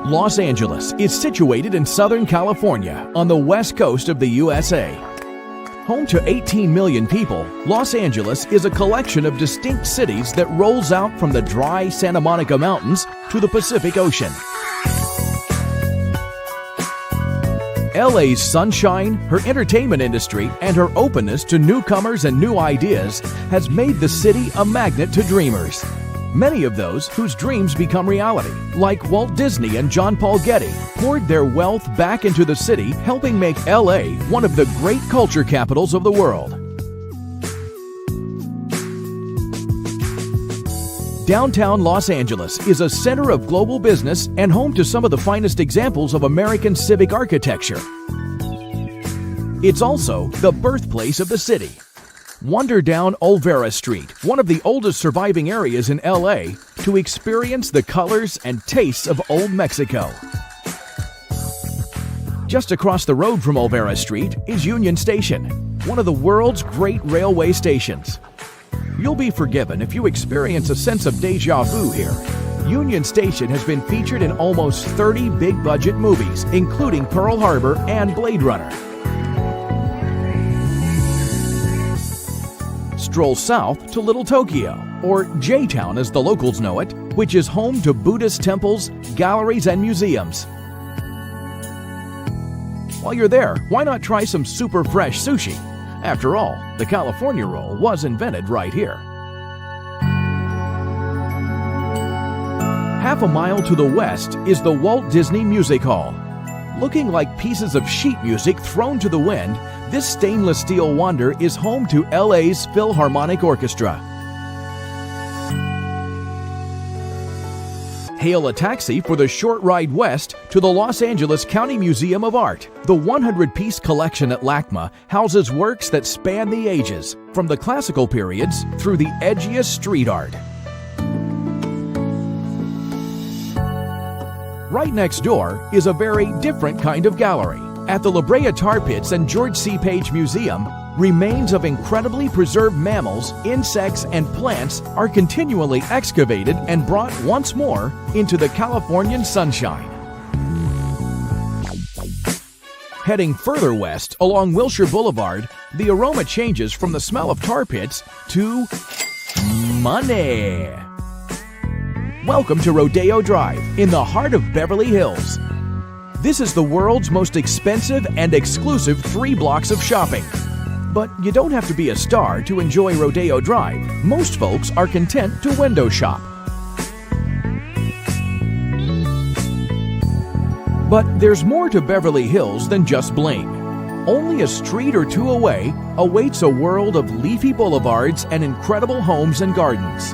Los Angeles is situated in Southern California on the west coast of the USA. Home to 18 million people, Los Angeles is a collection of distinct cities that rolls out from the dry Santa Monica Mountains to the Pacific Ocean. LA's sunshine, her entertainment industry, and her openness to newcomers and new ideas has made the city a magnet to dreamers. Many of those whose dreams become reality, like Walt Disney and John Paul Getty, poured their wealth back into the city, helping make LA one of the great culture capitals of the world. Downtown Los Angeles is a center of global business and home to some of the finest examples of American civic architecture. It's also the birthplace of the city. Wander down Olvera Street, one of the oldest surviving areas in LA, to experience the colors and tastes of Old Mexico. Just across the road from Olvera Street is Union Station, one of the world's great railway stations. You'll be forgiven if you experience a sense of déjà vu here. Union Station has been featured in almost 30 big-budget movies, including Pearl Harbor and Blade Runner. Stroll south to Little Tokyo, or J-Town as the locals know it, which is home to Buddhist temples, galleries, and museums. While you're there, why not try some super fresh sushi? After all, the California roll was invented right here. Half a mile to the west is the Walt Disney Music Hall. Looking like pieces of sheet music thrown to the wind, this stainless steel wonder is home to LA's Philharmonic Orchestra. Hail a taxi for the short ride west to the Los Angeles County Museum of Art. The 100-piece collection at LACMA houses works that span the ages, from the classical periods through the edgiest street art. Right next door is a very different kind of gallery. At the La Brea Tar Pits and George C. Page Museum, remains of incredibly preserved mammals, insects, and plants are continually excavated and brought once more into the Californian sunshine. Heading further west along Wilshire Boulevard, the aroma changes from the smell of tar pits to money. Welcome to Rodeo Drive in the heart of Beverly Hills. This is the world's most expensive and exclusive 3 blocks of shopping. But you don't have to be a star to enjoy Rodeo Drive. Most folks are content to window shop. But there's more to Beverly Hills than just bling. Only a street or two away awaits a world of leafy boulevards and incredible homes and gardens.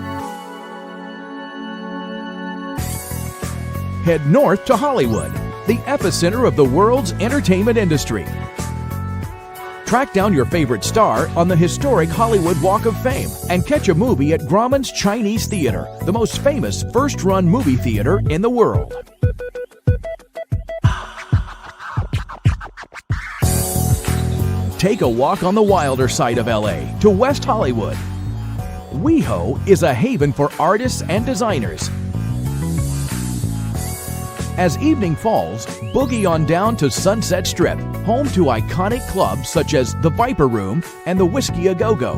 Head north to Hollywood, the epicenter of the world's entertainment industry. Track down your favorite star on the historic Hollywood Walk of Fame and catch a movie at Grauman's Chinese Theater, the most famous first-run movie theater in the world. Take a walk on the wilder side of LA to West Hollywood. WeHo is a haven for artists and designers. As evening falls, boogie on down to Sunset Strip, home to iconic clubs such as the Viper Room and the Whiskey A Go-Go.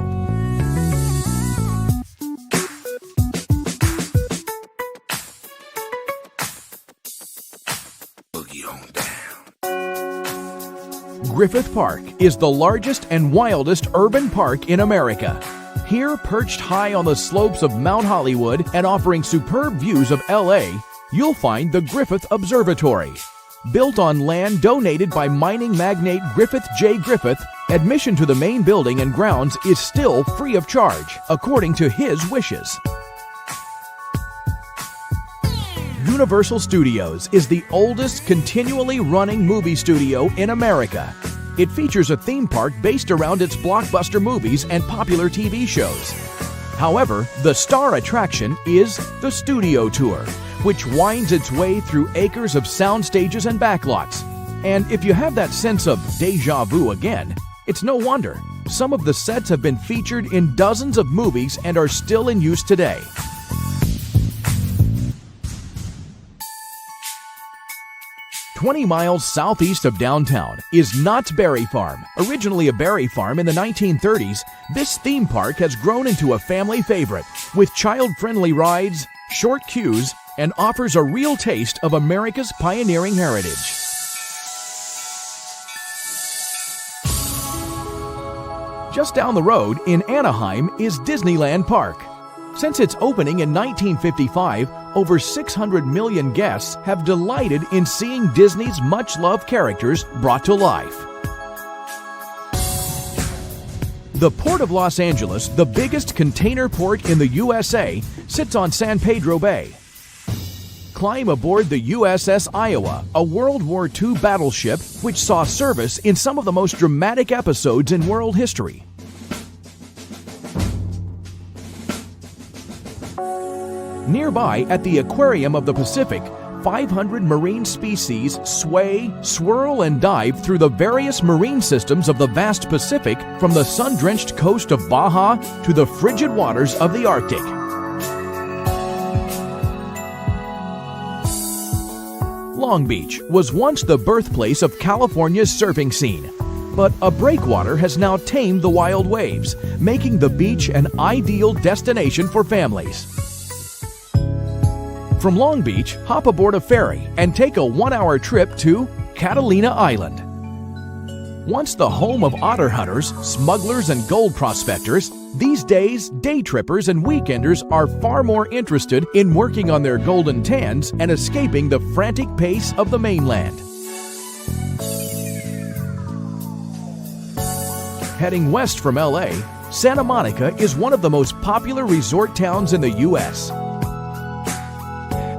Boogie on down. Griffith Park is the largest and wildest urban park in America. Here, perched high on the slopes of Mount Hollywood and offering superb views of LA, you'll find the Griffith Observatory. Built on land donated by mining magnate Griffith J. Griffith, admission to the main building and grounds is still free of charge, according to his wishes. Universal Studios is the oldest continually running movie studio in America. It features a theme park based around its blockbuster movies and popular TV shows. However, the star attraction is the Studio Tour, which winds its way through acres of sound stages and backlots. And if you have that sense of déjà vu again, it's no wonder. Some of the sets have been featured in dozens of movies and are still in use today. 20 miles southeast of downtown is Knott's Berry Farm. Originally a berry farm in the 1930s, this theme park has grown into a family favorite with child-friendly rides, short queues, and offers a real taste of America's pioneering heritage. Just down the road in Anaheim is Disneyland Park. Since its opening in 1955, over 600 million guests have delighted in seeing Disney's much-loved characters brought to life. The Port of Los Angeles, the biggest container port in the USA, sits on San Pedro Bay. Climb aboard the USS Iowa, a World War II battleship which saw service in some of the most dramatic episodes in world history. Nearby, at the Aquarium of the Pacific, 500 marine species sway, swirl, and dive through the various marine systems of the vast Pacific, from the sun-drenched coast of Baja to the frigid waters of the Arctic. Long Beach was once the birthplace of California's surfing scene, but a breakwater has now tamed the wild waves, making the beach an ideal destination for families. From Long Beach, hop aboard a ferry and take a 1-hour trip to Catalina Island. Once the home of otter hunters, smugglers, and gold prospectors, these days, day trippers and weekenders are far more interested in working on their golden tans and escaping the frantic pace of the mainland. Heading west from LA, Santa Monica is one of the most popular resort towns in the U.S.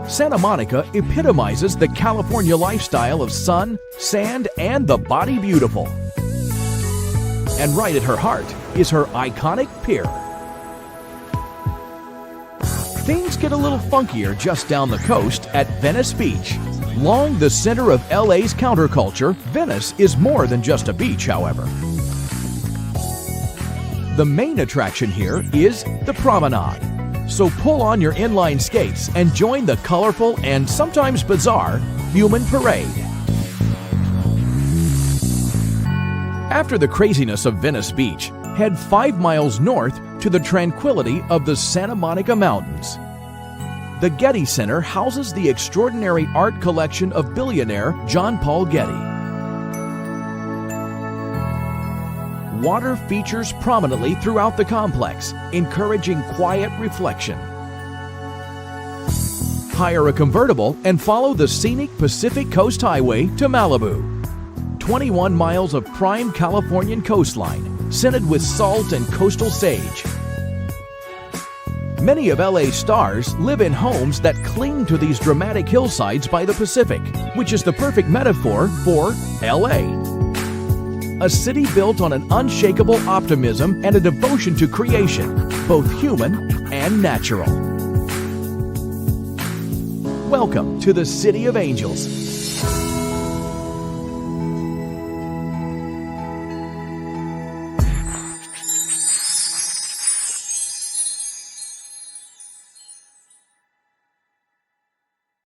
Santa Monica epitomizes the California lifestyle of sun, sand, and the body beautiful. And right at her heart is her iconic pier. Things get a little funkier just down the coast at Venice Beach. Long the center of LA's counterculture, Venice is more than just a beach, however. The main attraction here is the promenade. So pull on your inline skates and join the colorful and sometimes bizarre human parade. After the craziness of Venice Beach, head 5 miles north to the tranquility of the Santa Monica Mountains. The Getty Center houses the extraordinary art collection of billionaire John Paul Getty. Water features prominently throughout the complex, encouraging quiet reflection. Hire a convertible and follow the scenic Pacific Coast Highway to Malibu. 21 miles of prime Californian coastline, scented with salt and coastal sage. Many of LA's stars live in homes that cling to these dramatic hillsides by the Pacific, which is the perfect metaphor for LA. A city built on an unshakable optimism and a devotion to creation, both human and natural. Welcome to the City of Angels.